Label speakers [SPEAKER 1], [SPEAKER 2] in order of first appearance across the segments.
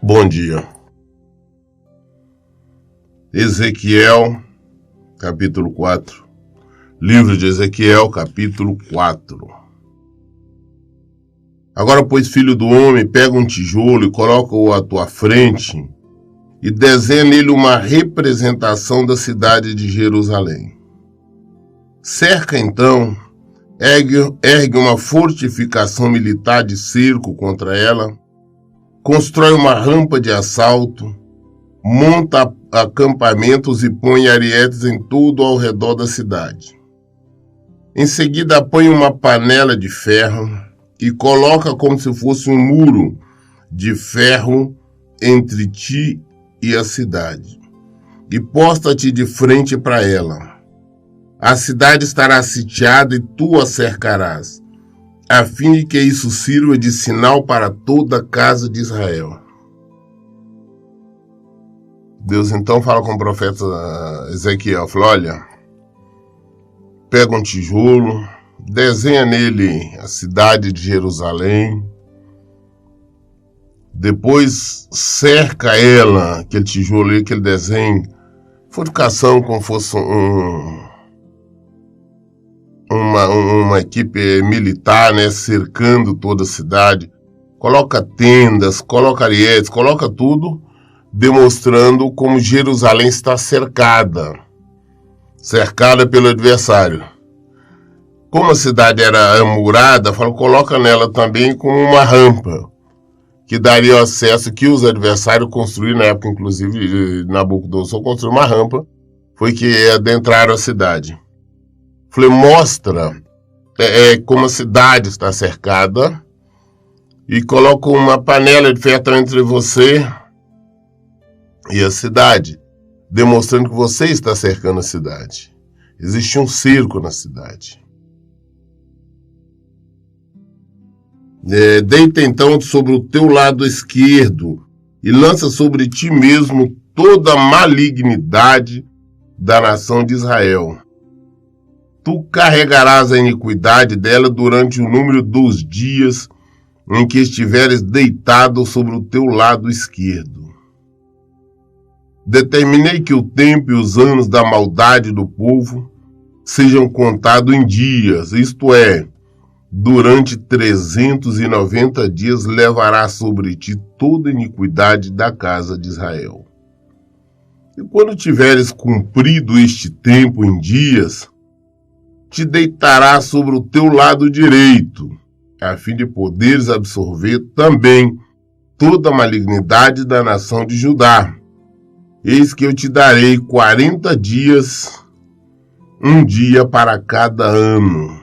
[SPEAKER 1] Bom dia. Ezequiel, capítulo 4. Livro de Ezequiel, capítulo 4. Agora, pois, filho do homem, pega um tijolo e coloca-o à tua frente e desenha nele uma representação da cidade de Jerusalém. Cerca, então, ergue uma fortificação militar de cerco contra ela, constrói uma rampa de assalto, monta acampamentos e põe arietes em todo ao redor da cidade. Em seguida, põe uma panela de ferro e coloca como se fosse um muro de ferro entre ti e a cidade, e posta-te de frente para ela. A cidade estará sitiada e tu a cercarás, a fim de que isso sirva de sinal para toda a casa de Israel. Deus então fala com o profeta Ezequiel, fala, olha, pega um tijolo, desenha nele a cidade de Jerusalém, depois cerca ela, aquele tijolo aí, aquele desenho, fortificação como fosse uma equipe militar, né, cercando toda a cidade, coloca tendas, coloca arietes, coloca tudo, demonstrando como Jerusalém está cercada pelo adversário. Como a cidade era murada, coloca nela também como uma rampa, que daria acesso, que os adversários construíram, na época, inclusive, Nabucodonosor construiu uma rampa, foi que adentraram a cidade. Falei, mostra como a cidade está cercada e coloca uma panela de ferro entre você e a cidade, demonstrando que você está cercando a cidade. Existe um cerco na cidade. Deita então sobre o teu lado esquerdo e lança sobre ti mesmo toda a malignidade da nação de Israel. Tu carregarás a iniquidade dela durante o número dos dias em que estiveres deitado sobre o teu lado esquerdo. Determinei que o tempo e os anos da maldade do povo sejam contados em dias, isto é, durante 390 dias levará sobre ti toda a iniquidade da casa de Israel. E quando tiveres cumprido este tempo em dias, te deitarás sobre o teu lado direito, a fim de poderes absorver também toda a malignidade da nação de Judá. Eis que eu te darei 40 dias, um dia para cada ano.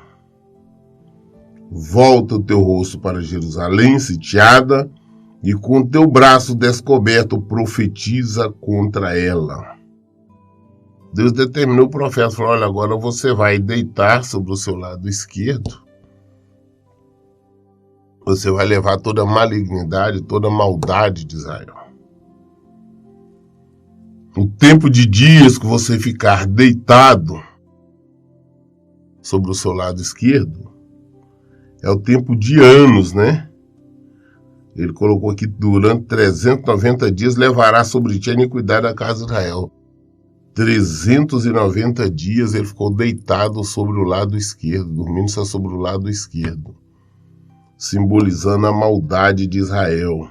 [SPEAKER 1] Volta o teu rosto para Jerusalém, sitiada, e com teu braço descoberto profetiza contra ela. Deus determinou o profeta, falou, olha, agora você vai deitar sobre o seu lado esquerdo. Você vai levar toda a malignidade, toda a maldade de Israel. O tempo de dias que você ficar deitado sobre o seu lado esquerdo é o tempo de anos, né? Ele colocou aqui, durante 390 dias levará sobre ti a iniquidade da casa de Israel. 390 dias ele ficou deitado sobre o lado esquerdo, dormindo só sobre o lado esquerdo, simbolizando a maldade de Israel.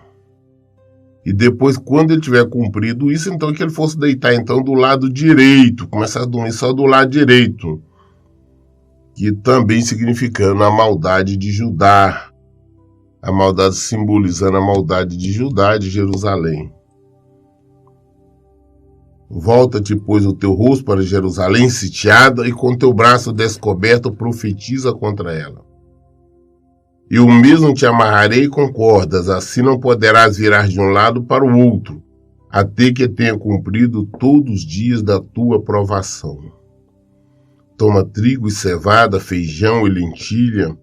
[SPEAKER 1] E depois, quando ele tiver cumprido isso, então que ele fosse deitar então do lado direito, começar a dormir só do lado direito, que também significando a maldade de Judá, a maldade simbolizando a maldade de Judá, de Jerusalém. Volta-te, pois, o teu rosto para Jerusalém sitiada, e com teu braço descoberto profetiza contra ela. Eu mesmo te amarrarei com cordas, assim não poderás virar de um lado para o outro, até que tenha cumprido todos os dias da tua provação. Toma trigo e cevada, feijão e lentilha,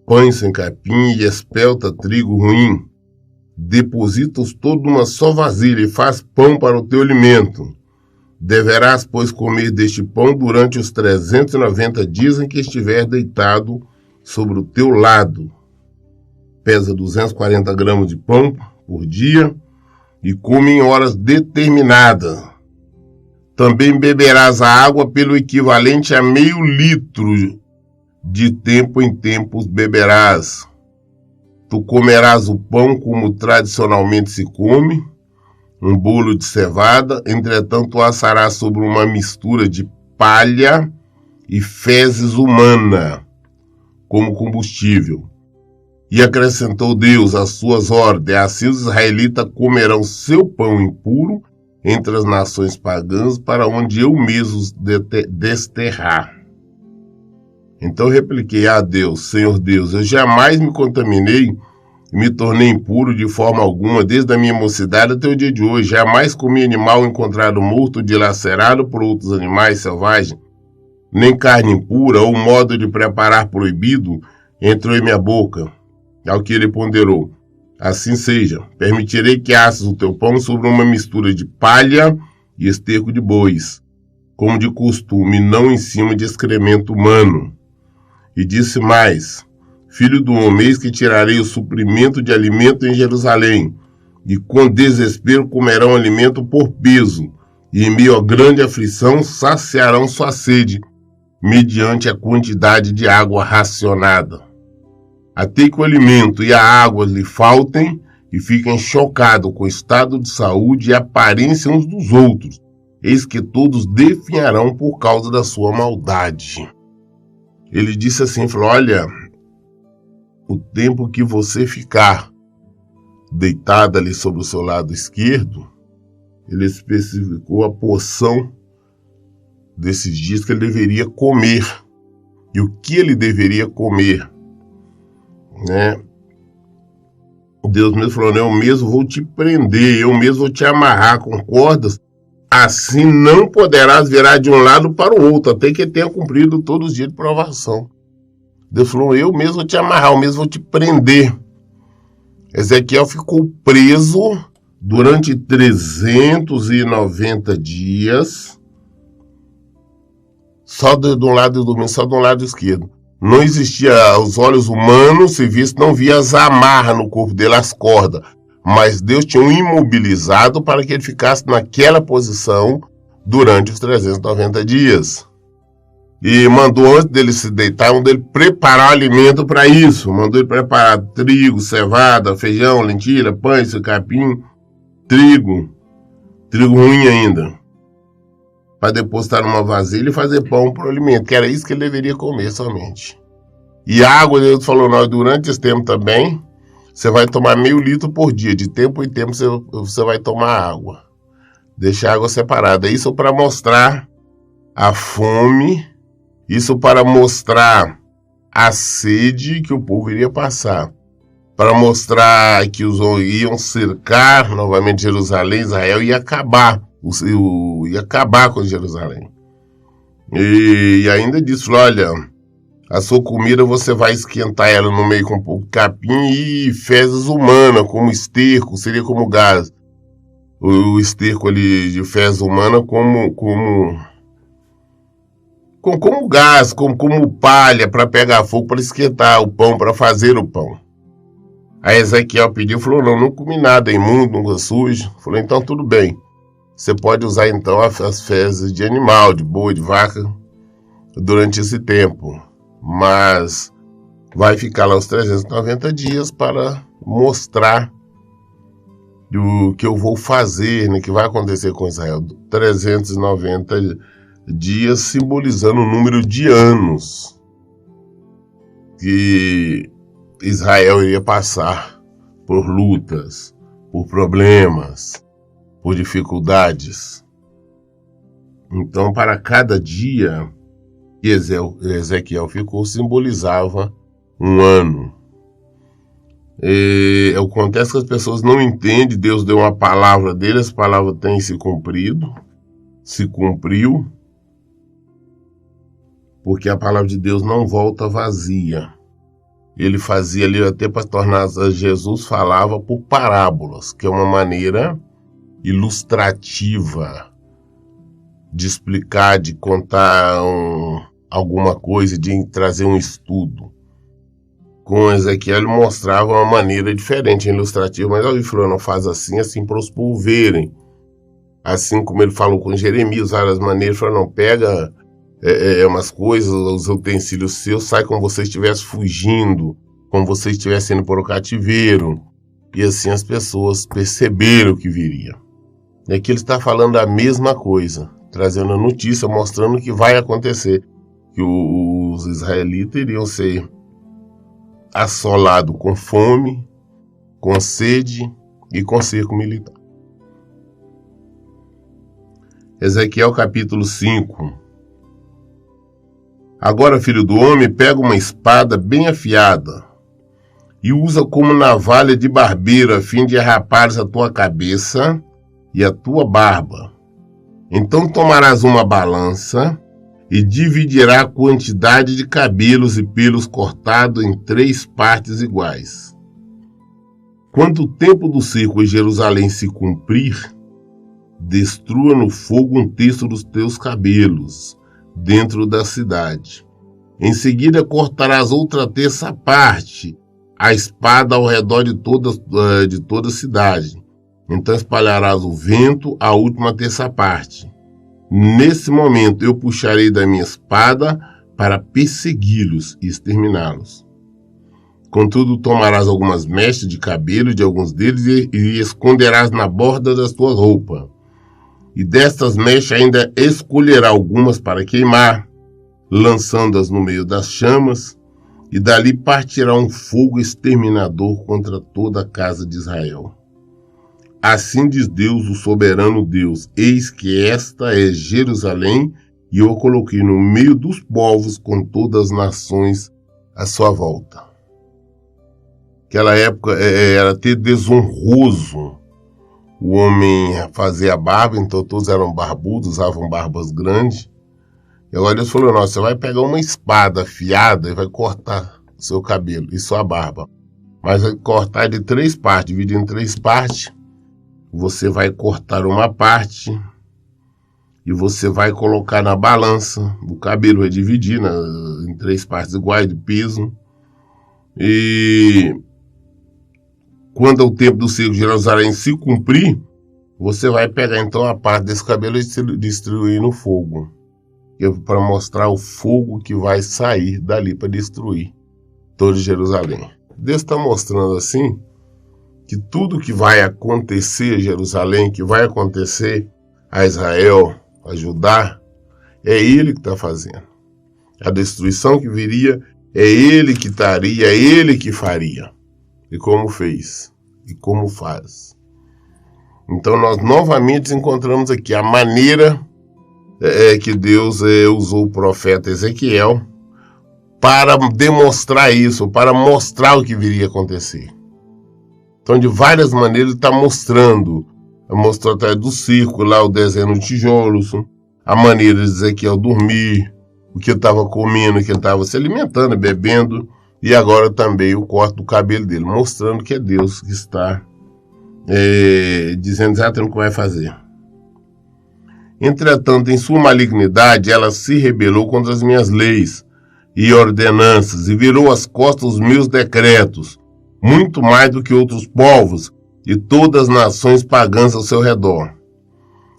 [SPEAKER 1] pães sem capim e espelta trigo ruim. Deposita-os todos numa só vasilha e faz pão para o teu alimento. Deverás, pois, comer deste pão durante os 390 dias em que estiver deitado sobre o teu lado. Pesa 240 gramas de pão por dia e come em horas determinadas. Também beberás a água pelo equivalente a meio litro. De tempo em tempos beberás. Tu comerás o pão como tradicionalmente se come, um bolo de cevada, entretanto o assarás sobre uma mistura de palha e fezes humana, como combustível. E acrescentou Deus às suas ordens: assim os israelitas comerão seu pão impuro entre as nações pagãs, para onde eu mesmo os desterrar. Então repliquei a Deus: Senhor Deus, eu jamais me contaminei e me tornei impuro de forma alguma, desde a minha mocidade até o dia de hoje. Jamais comi animal encontrado morto, dilacerado por outros animais selvagens, nem carne impura ou modo de preparar proibido entrou em minha boca. Ao que ele ponderou: assim seja, permitirei que asses o teu pão sobre uma mistura de palha e esterco de bois, como de costume, não em cima de excremento humano. E disse mais: Filho do homem, eis que tirarei o suprimento de alimento em Jerusalém, e com desespero comerão alimento por peso, e em meio a grande aflição saciarão sua sede, mediante a quantidade de água racionada. Até que o alimento e a água lhe faltem, e fiquem chocados com o estado de saúde e aparência uns dos outros, eis que todos definharão por causa da sua maldade. Ele disse assim, falou: olha, o tempo que você ficar deitado ali sobre o seu lado esquerdo, ele especificou a porção desses dias que ele deveria comer. E o que ele deveria comer, né? Deus mesmo falou: eu mesmo vou te prender, eu mesmo vou te amarrar com cordas, assim não poderás virar de um lado para o outro, até que tenha cumprido todos os dias de provação. Deus falou: eu mesmo vou te amarrar, eu mesmo vou te prender. Ezequiel ficou preso durante 390 dias, só de um lado do domingo, só do lado esquerdo. Não existia, aos olhos humanos, se visse, não via as amarras no corpo dele, as cordas. Mas Deus tinha o imobilizado para que ele ficasse naquela posição durante os 390 dias. E mandou, antes dele se deitar, mandou ele preparar o alimento para isso. Mandou ele preparar trigo, cevada, feijão, lentilha, pães, capim, trigo ruim ainda, para depositar numa vasilha e fazer pão para o alimento, que era isso que ele deveria comer somente. E a água, Deus falou: nós, durante esse tempo também, você vai tomar meio litro por dia, de tempo em tempo você vai tomar água. Deixa a água separada. Isso para mostrar a fome, isso para mostrar a sede que o povo iria passar, para mostrar que os iam cercar novamente Jerusalém, Israel, e ia acabar com Jerusalém. E ainda disse: olha, a sua comida você vai esquentar ela no meio com um pouco de capim e fezes humanas, como esterco, seria como gás. O esterco ali de fezes humana como gás, como palha para pegar fogo, para esquentar o pão, para fazer o pão. Aí Ezequiel pediu, falou: não comi nada imundo, nunca sujo. Falou: então tudo bem. Você pode usar então as fezes de animal, de boi, de vaca, durante esse tempo. Mas vai ficar lá os 390 dias para mostrar o que eu vou fazer, né, que vai acontecer com Israel. 390 dias simbolizando o número de anos que Israel iria passar por lutas, por problemas, por dificuldades. Então, para cada dia que Ezequiel ficou, simbolizava um ano. Acontece que as pessoas não entendem. Deus deu uma palavra dele, essa palavra tem se cumpriu, porque a palavra de Deus não volta vazia. Ele fazia ali até para tornar, Jesus falava por parábolas, que é uma maneira ilustrativa de explicar, de contar alguma coisa, de trazer um estudo. Com Ezequiel ele mostrava uma maneira diferente, ilustrativa, mas ele falou, não faz assim, assim para os povos verem. Assim como ele falou com Jeremias, várias maneiras, ele falou, não, pega umas coisas, os utensílios seus, sai como você estivesse fugindo, como você estivesse indo para o cativeiro. E assim as pessoas perceberam o que viria. E aqui ele está falando a mesma coisa, trazendo a notícia, mostrando o que vai acontecer, que os israelitas iriam ser assolados com fome, com sede e com cerco militar. Ezequiel capítulo 5. Agora, filho do homem, pega uma espada bem afiada e usa como navalha de barbeiro a fim de arrapares a tua cabeça e a tua barba. Então tomarás uma balança e dividirá a quantidade de cabelos e pelos cortados em 3 partes iguais. Quando o tempo do cerco em Jerusalém se cumprir, destrua no fogo 1/3 dos teus cabelos dentro da cidade. Em seguida cortarás outra 1/3 parte, a espada ao redor de toda a cidade. Então espalharás o vento a última 1/3 parte. Nesse momento eu puxarei da minha espada para persegui-los e exterminá-los. Contudo, tomarás algumas mechas de cabelo de alguns deles e esconderás na borda das tuas roupas. E destas mechas ainda escolherá algumas para queimar, lançando-as no meio das chamas, e dali partirá um fogo exterminador contra toda a casa de Israel. Assim diz Deus, o soberano Deus, eis que esta é Jerusalém, e eu a coloquei no meio dos povos com todas as nações à sua volta. Aquela época era até desonroso o homem fazer a barba, então todos eram barbudos, usavam barbas grandes. E agora Deus falou, você vai pegar uma espada afiada e vai cortar o seu cabelo e sua barba. Mas vai cortar de 3 partes, dividir em 3 partes. Você vai cortar uma parte e você vai colocar na balança. O cabelo vai dividir em 3 partes iguais de peso. E quando o tempo do cerco de Jerusalém se cumprir, você vai pegar então a parte desse cabelo e destruir no fogo. Para mostrar o fogo que vai sair dali para destruir todo Jerusalém. Deus está mostrando assim que tudo que vai acontecer a Jerusalém, que vai acontecer a Israel, a Judá, é Ele que está fazendo. A destruição que viria é Ele que estaria, é Ele que faria. E como fez, e como faz. Então nós novamente encontramos aqui a maneira que Deus usou o profeta Ezequiel para demonstrar isso, para mostrar o que viria a acontecer. Então de várias maneiras ele está mostrando. Mostrou atrás do circo, lá o desenho de tijolos, a maneira de Ezequiel dormir, o que ele estava comendo, o que ele estava se alimentando, bebendo, e agora também o corte do cabelo dele, mostrando que é Deus que está dizendo exatamente o que vai fazer. Entretanto, em sua malignidade, ela se rebelou contra as minhas leis e ordenanças, e virou as costas aos meus decretos, muito mais do que outros povos e todas as nações pagãs ao seu redor.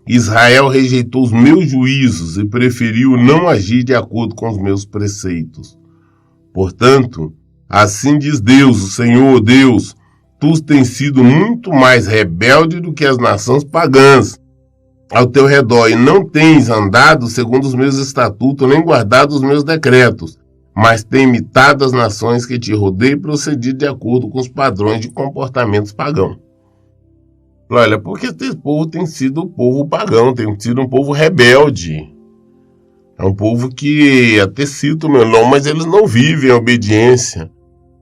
[SPEAKER 1] Israel rejeitou os meus juízos e preferiu não agir de acordo com os meus preceitos. Portanto, assim diz Deus, o Senhor Deus, tu tens sido muito mais rebelde do que as nações pagãs ao teu redor, e não tens andado segundo os meus estatutos, nem guardado os meus decretos, mas tem imitado as nações que te rodeiam e procedido de acordo com os padrões de comportamentos pagãos. Olha, porque esse povo tem sido um povo pagão, tem sido um povo rebelde. É um povo que até cita o meu nome, mas eles não vivem a obediência.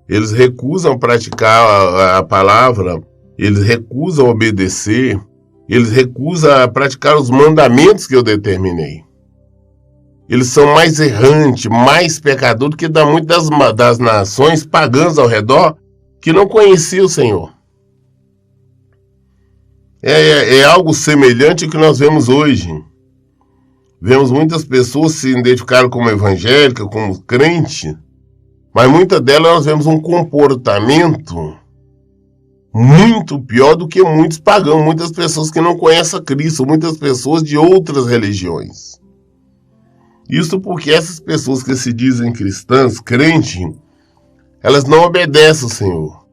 [SPEAKER 1] Eles recusam praticar a palavra, eles recusam obedecer, eles recusam praticar os mandamentos que eu determinei. Eles são mais errantes, mais pecadores do que muitas das nações pagãs ao redor que não conheciam o Senhor. É algo semelhante ao que nós vemos hoje. Vemos muitas pessoas se identificarem como evangélica, como crente, mas muitas delas nós vemos um comportamento muito pior do que muitos pagãos, muitas pessoas que não conhecem a Cristo, muitas pessoas de outras religiões. Isso porque essas pessoas que se dizem cristãs, crentes, elas não obedecem ao Senhor.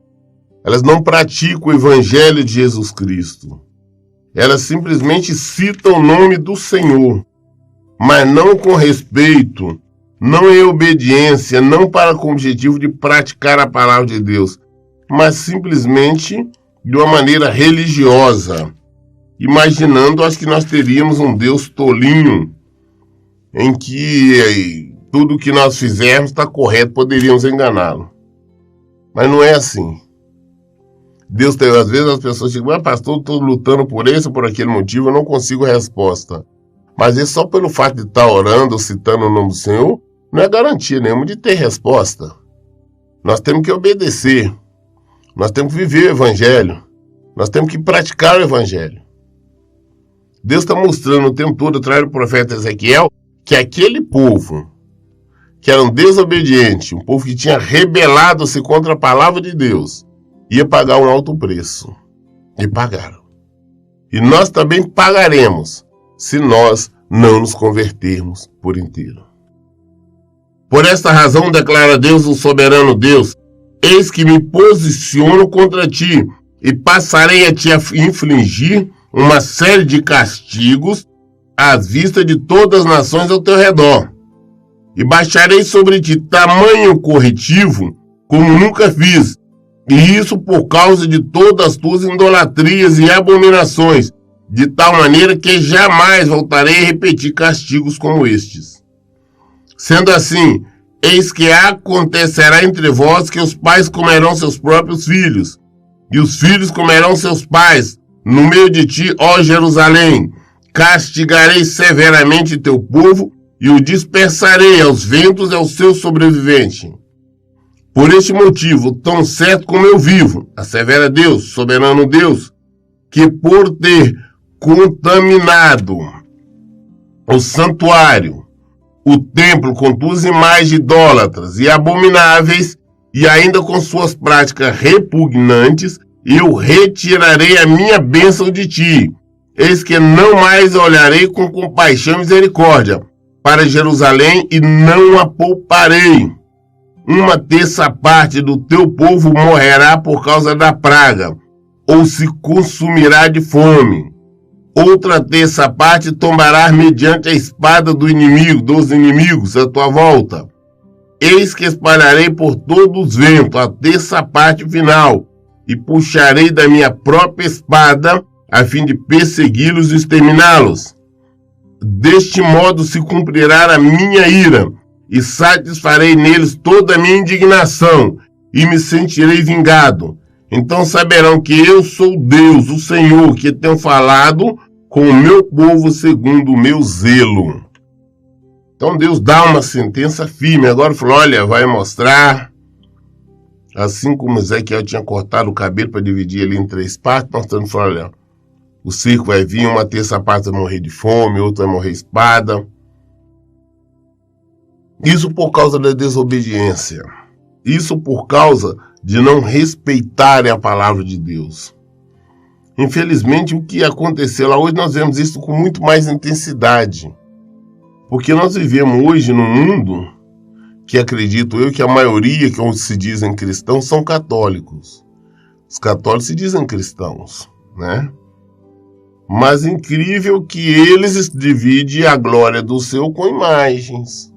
[SPEAKER 1] Elas não praticam o evangelho de Jesus Cristo. Elas simplesmente citam o nome do Senhor, mas não com respeito, não em obediência, não para com o objetivo de praticar a palavra de Deus, mas simplesmente de uma maneira religiosa, imaginando, acho que nós teríamos um Deus tolinho, em que tudo que nós fizermos está correto, poderíamos enganá-lo. Mas não é assim. Deus tem, às vezes as pessoas dizem, pastor, estou lutando por esse ou por aquele motivo, eu não consigo resposta. Mas é só pelo fato de estar orando ou citando o nome do Senhor, não é garantia nenhuma de ter resposta. Nós temos que obedecer. Nós temos que viver o evangelho. Nós temos que praticar o evangelho. Deus está mostrando o tempo todo, através do profeta Ezequiel, que aquele povo, que era um desobediente, um povo que tinha rebelado-se contra a palavra de Deus, ia pagar um alto preço. E pagaram. E nós também pagaremos, se nós não nos convertermos por inteiro. Por esta razão, declara Deus, o soberano Deus, eis que me posiciono contra ti, e passarei a te infligir uma série de castigos às vistas de todas as nações ao teu redor. E baixarei sobre ti tamanho corretivo, como nunca fiz, e isso por causa de todas as tuas idolatrias e abominações, de tal maneira que jamais voltarei a repetir castigos como estes. Sendo assim, eis que acontecerá entre vós que os pais comerão seus próprios filhos, e os filhos comerão seus pais, no meio de ti, ó Jerusalém. Castigarei severamente teu povo, e o dispersarei aos ventos e aos seus sobreviventes. Por este motivo, tão certo como eu vivo, assevera Deus, soberano Deus, que por ter contaminado o santuário, o templo com tuas imagens idólatras e abomináveis, e ainda com suas práticas repugnantes, eu retirarei a minha bênção de ti. Eis que não mais olharei com compaixão e misericórdia para Jerusalém e não a pouparei. Uma terça parte do teu povo morrerá por causa da praga, ou se consumirá de fome. Outra terça parte tombará mediante a espada do inimigo, dos inimigos à tua volta. Eis que espalharei por todos os ventos a terça parte final, e puxarei da minha própria espada, a fim de persegui-los e exterminá-los. Deste modo se cumprirá a minha ira, e satisfarei neles toda a minha indignação, e me sentirei vingado. Então saberão que eu sou Deus, o Senhor, que tenho falado com o meu povo segundo o meu zelo. Então Deus dá uma sentença firme. Agora falou, olha, vai mostrar, assim como Ezequiel tinha cortado o cabelo para dividir ele em 3 partes, mostrando, falou, olha, o circo vai vir, uma terça parte vai morrer de fome, outra vai morrer espada. Isso por causa da desobediência. Isso por causa de não respeitarem a palavra de Deus. Infelizmente, o que aconteceu lá hoje, nós vemos isso com muito mais intensidade. Porque nós vivemos hoje num mundo que acredito eu que a maioria que se dizem cristãos são católicos. Os católicos se dizem cristãos, né? Mas incrível que eles dividem a glória do céu com imagens.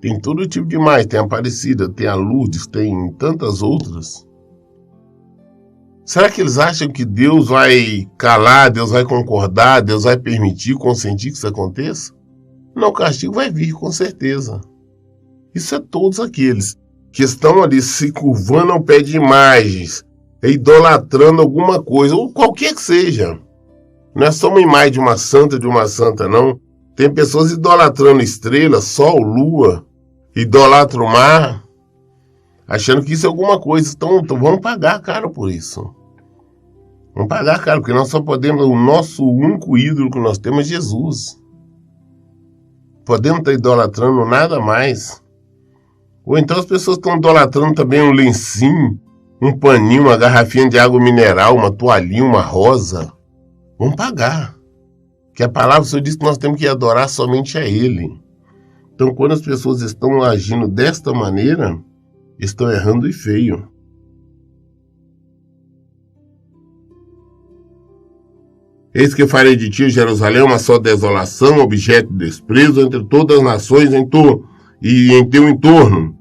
[SPEAKER 1] Tem todo tipo de imagem, tem a Aparecida, tem a Lourdes, tem tantas outras. Será que eles acham que Deus vai calar, Deus vai concordar, Deus vai permitir, consentir que isso aconteça? Não, o castigo vai vir, com certeza. Isso é todos aqueles que estão ali se curvando ao pé de imagens, idolatrando alguma coisa, ou qualquer que seja. Não é só uma imagem de uma santa, não. Tem pessoas idolatrando estrelas, sol, lua, idolatram o mar, achando que isso é alguma coisa. Então vamos pagar caro por isso. Vamos pagar caro, porque nós só podemos, o nosso único ídolo que nós temos é Jesus. podemos estar idolatrando nada mais. Ou então as pessoas estão idolatrando também um lencinho, um paninho, uma garrafinha de água mineral, uma toalhinha, uma rosa. Vamos pagar. Que a palavra do Senhor diz que nós temos que adorar somente a Ele. Então, quando as pessoas estão agindo desta maneira, estão errando e feio. Eis que farei de ti, Jerusalém, uma só desolação, objeto de desprezo entre todas as nações em teu entorno,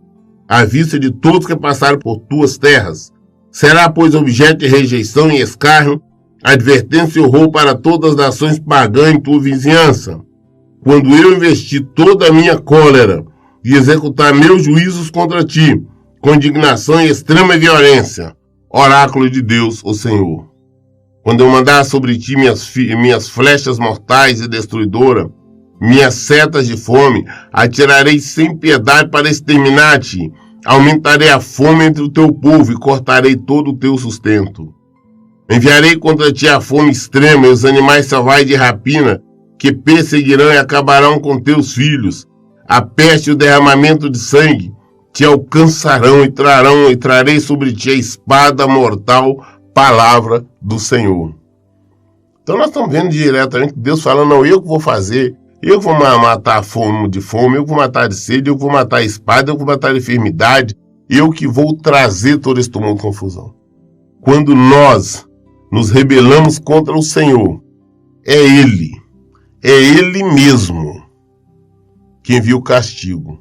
[SPEAKER 1] à vista de todos que passaram por tuas terras. Será, pois, objeto de rejeição e escárnio, advertência e horror para todas as nações pagãs em tua vizinhança. Quando eu investir toda a minha cólera e executar meus juízos contra ti, com indignação e extrema violência, oráculo de Deus, o Senhor. Quando eu mandar sobre ti minhas flechas mortais e destruidoras, minhas setas de fome, atirarei sem piedade para exterminar-te, aumentarei a fome entre o teu povo e cortarei todo o teu sustento. Enviarei contra ti a fome extrema e os animais selvagens de rapina, que perseguirão e acabarão com teus filhos. A peste e o derramamento de sangue te alcançarão e trarei sobre ti a espada mortal, palavra do Senhor. Então nós estamos vendo diretamente Deus falando, não, eu que vou fazer, eu que vou matar a fome de fome, eu que vou matar de sede, eu que vou matar a espada, eu que vou matar a enfermidade, eu que vou trazer todo esse tumulto e confusão. Quando nós nos rebelamos contra o Senhor, é Ele mesmo que envia o castigo.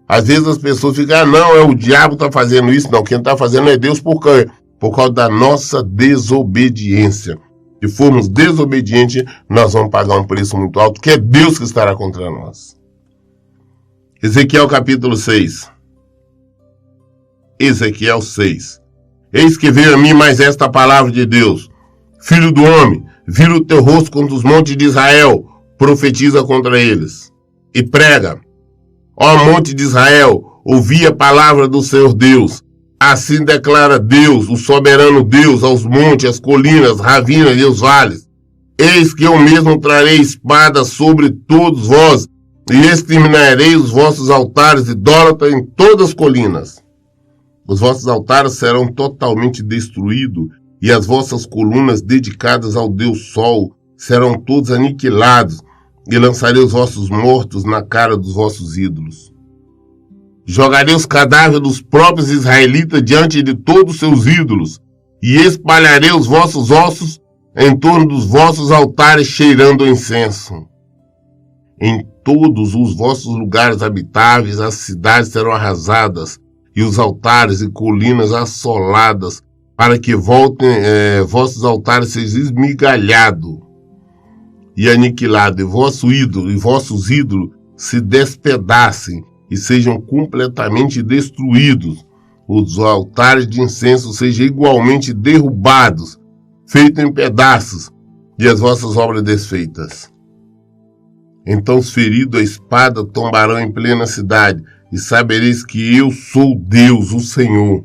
[SPEAKER 1] Às vezes as pessoas ficam, não, é o diabo que está fazendo isso. Não, quem está fazendo é Deus por causa da nossa desobediência. Se formos desobedientes, nós vamos pagar um preço muito alto, que é Deus que estará contra nós. Ezequiel capítulo 6. Ezequiel 6. Eis que veio a mim mais esta palavra de Deus. Filho do homem, vira o teu rosto contra os montes de Israel, profetiza contra eles. E prega, ó monte de Israel, ouvi a palavra do Senhor Deus. Assim declara Deus, o soberano Deus, aos montes, às colinas, ravinas e os vales. Eis que eu mesmo trarei espada sobre todos vós, e exterminarei os vossos altares idólatras em todas as colinas. Os vossos altares serão totalmente destruídos, e as vossas colunas dedicadas ao Deus Sol serão todos aniquilados, e lançarei os vossos mortos na cara dos vossos ídolos. Jogarei os cadáveres dos próprios israelitas diante de todos os seus ídolos, e espalharei os vossos ossos em torno dos vossos altares cheirando incenso. Em todos os vossos lugares habitáveis as cidades serão arrasadas, e os altares e colinas assoladas, para que vossos altares sejam esmigalhados e aniquilados, e vossos ídolos se despedacem e sejam completamente destruídos. Os altares de incenso sejam igualmente derrubados, feitos em pedaços, e as vossas obras desfeitas. Então os feridos à espada tombarão em plena cidade, e sabereis que eu sou Deus, o Senhor.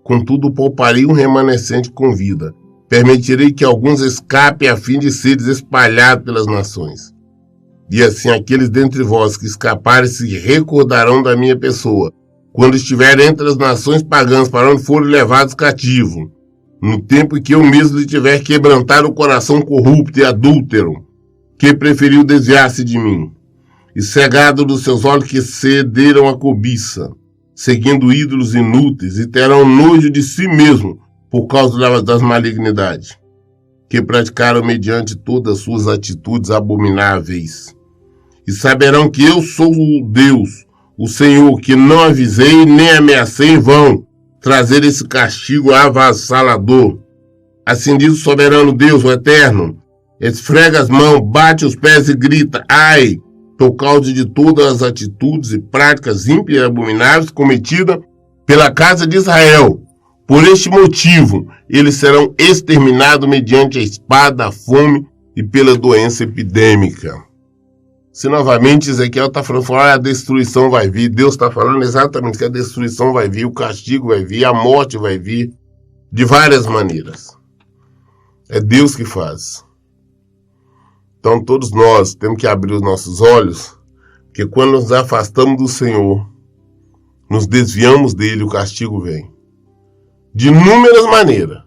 [SPEAKER 1] Contudo, pouparei um remanescente com vida. Permitirei que alguns escapem a fim de seres espalhados pelas nações. E assim aqueles dentre vós que escaparem se recordarão da minha pessoa, quando estiverem entre as nações pagãs para onde forem levados cativos, no tempo em que eu mesmo lhe tiver quebrantado o coração corrupto e adúltero, que preferiu desviar-se de mim, e cegado dos seus olhos que cederam à cobiça, seguindo ídolos inúteis, e terão nojo de si mesmo por causa das malignidades, que praticaram mediante todas as suas atitudes abomináveis. E saberão que eu sou o Deus, o Senhor, que não avisei nem ameacei em vão trazer esse castigo avassalador. Assim diz o soberano Deus, o Eterno, esfrega as mãos, bate os pés e grita, ai, por causa de todas as atitudes e práticas ímpias e abomináveis cometidas pela casa de Israel. Por este motivo, eles serão exterminados mediante a espada, a fome e pela doença epidêmica. Se novamente Ezequiel está falando, a destruição vai vir, Deus está falando exatamente que a destruição vai vir, o castigo vai vir, a morte vai vir, de várias maneiras. É Deus que faz. Então todos nós temos que abrir os nossos olhos que quando nos afastamos do Senhor, nos desviamos dele, o castigo vem. De inúmeras maneiras.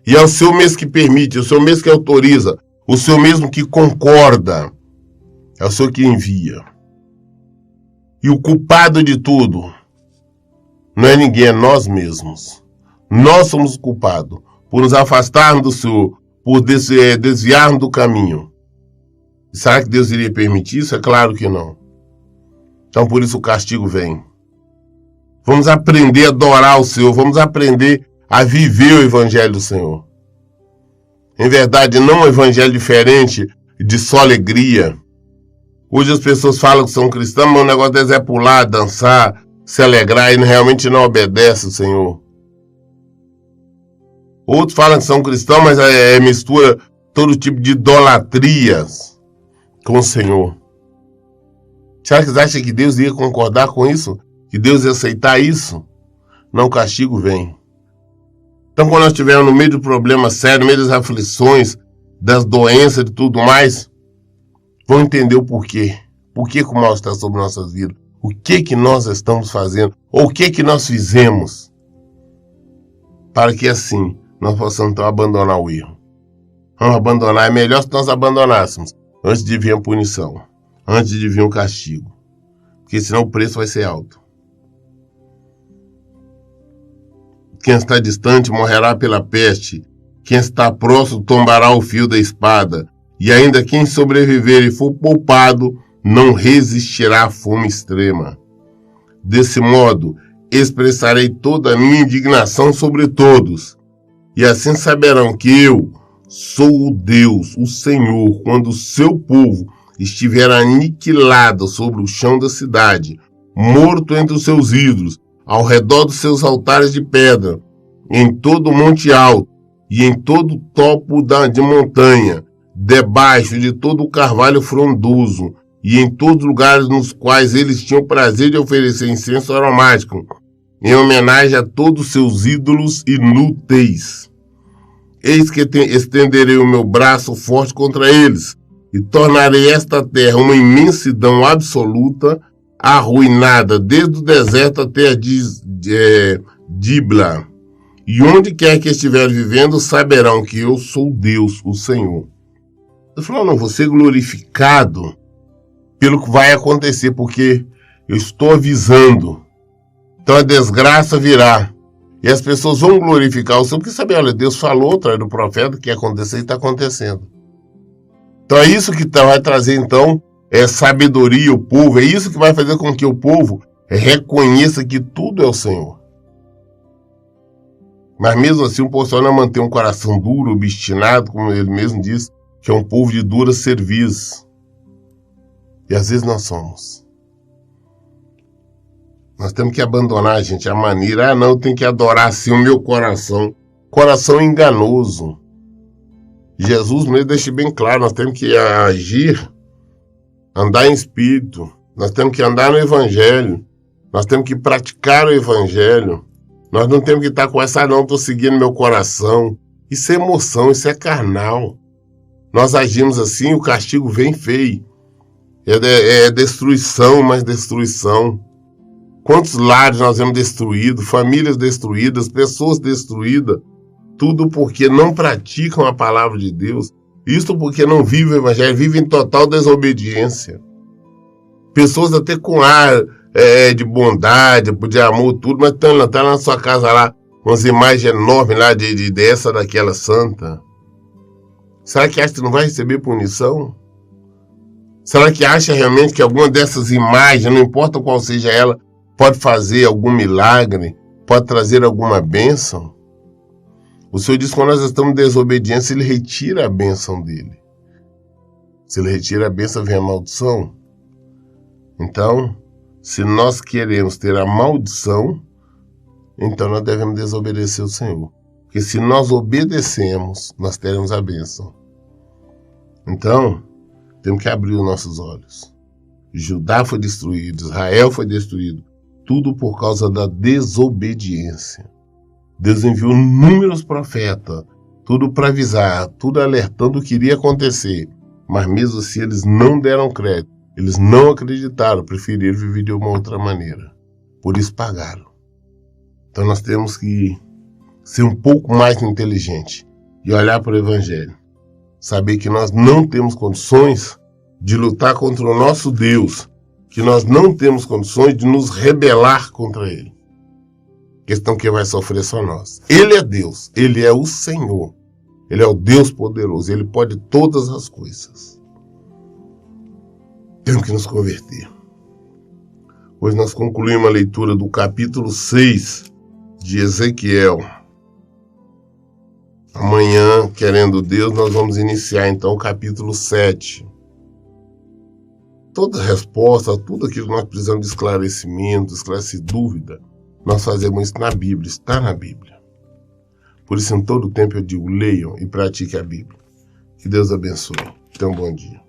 [SPEAKER 1] E é o Senhor mesmo que permite, é o Senhor mesmo que autoriza, o Senhor mesmo que concorda. É o Senhor que envia. E o culpado de tudo não é ninguém, é nós mesmos. Nós somos culpados por nos afastarmos do Senhor, por desviarmos do caminho. Será que Deus iria permitir isso? É claro que não. Então por isso o castigo vem. Vamos aprender a adorar o Senhor, vamos aprender a viver o Evangelho do Senhor. Em verdade, não um evangelho diferente de só alegria. Hoje as pessoas falam que são cristãs, mas o negócio deles é pular, dançar, se alegrar e realmente não obedece o Senhor. Outros falam que são cristãos, mas mistura todo tipo de idolatrias com o Senhor. Será que vocês acham que Deus ia concordar com isso? Que Deus ia aceitar isso? Não, o castigo vem. Então, quando nós estivermos no meio do problema sério, no meio das aflições, das doenças e tudo mais, vamos entender o porquê. Por que o mal está sobre nossas vidas? O que nós estamos fazendo? Ou o que nós fizemos? Para que assim nós possamos então abandonar o erro. Vamos abandonar. É melhor se nós abandonássemos antes de vir a punição, antes de vir o castigo. Porque senão o preço vai ser alto. Quem está distante morrerá pela peste. Quem está próximo tombará o fio da espada. E ainda quem sobreviver e for poupado não resistirá à fome extrema. Desse modo, expressarei toda a minha indignação sobre todos. E assim saberão que eu sou o Deus, o Senhor, quando o seu povo estiver aniquilado sobre o chão da cidade, morto entre os seus ídolos, ao redor dos seus altares de pedra, em todo o monte alto e em todo o topo de montanha, debaixo de todo o carvalho frondoso e em todos os lugares nos quais eles tinham prazer de oferecer incenso aromático, em homenagem a todos os seus ídolos inúteis. Eis que estenderei o meu braço forte contra eles e tornarei esta terra uma imensidão absoluta, arruinada desde o deserto até a Dibla. E onde quer que estiverem vivendo, saberão que eu sou Deus, o Senhor. Eu falo, não, vou ser glorificado pelo que vai acontecer, porque eu estou avisando. Então a desgraça virá. E as pessoas vão glorificar o Senhor, porque sabe, olha, Deus falou através do profeta que ia acontecer e está acontecendo. Então é isso que vai trazer, então, sabedoria ao povo. É isso que vai fazer com que o povo reconheça que tudo é o Senhor. Mas mesmo assim, o povo não mantém um coração duro, obstinado, como ele mesmo diz, que é um povo de dura cerviz. E às vezes nós somos. Nós temos que abandonar, gente, a maneira, não, eu tenho que adorar assim o meu coração. Coração enganoso. Jesus mesmo deixa bem claro, nós temos que agir, andar em espírito, nós temos que andar no Evangelho, nós temos que praticar o Evangelho, nós não temos que estar com essa, não, estou seguindo meu coração. Isso é emoção, isso é carnal. Nós agimos assim, o castigo vem feio. É destruição, mais destruição. Quantos lares nós vemos destruídos, famílias destruídas, pessoas destruídas, tudo porque não praticam a palavra de Deus, isso porque não vivem o Evangelho, vivem em total desobediência. Pessoas até com ar de bondade, de amor, tudo, mas estão lá na sua casa lá, umas imagens enormes lá dessa, daquela santa. Será que acha que não vai receber punição? Será que acha realmente que alguma dessas imagens, não importa qual seja ela, pode fazer algum milagre, pode trazer alguma bênção? O Senhor diz que quando nós estamos em desobediência, Ele retira a bênção dele. Se Ele retira a bênção, vem a maldição. Então, se nós queremos ter a maldição, então nós devemos desobedecer o Senhor. Porque se nós obedecemos, nós teremos a bênção. Então, temos que abrir os nossos olhos. Judá foi destruído, Israel foi destruído. Tudo por causa da desobediência. Deus enviou inúmeros profetas, tudo para avisar, tudo alertando o que iria acontecer. Mas mesmo assim eles não deram crédito. Eles não acreditaram, preferiram viver de uma outra maneira. Por isso pagaram. Então nós temos que ser um pouco mais inteligente e olhar para o Evangelho. Saber que nós não temos condições de lutar contra o nosso Deus, que nós não temos condições de nos rebelar contra Ele. Questão que vai sofrer só nós. Ele é Deus, Ele é o Senhor, Ele é o Deus poderoso, Ele pode todas as coisas. Temos que nos converter. Hoje nós concluímos a leitura do capítulo 6 de Ezequiel. Amanhã, querendo Deus, nós vamos iniciar então o capítulo 7. Toda resposta, tudo aquilo que nós precisamos de esclarecimento, esclarecer dúvida, nós fazemos isso na Bíblia, está na Bíblia. Por isso, em todo tempo eu digo, leiam e pratiquem a Bíblia. Que Deus abençoe. Tenham um bom dia.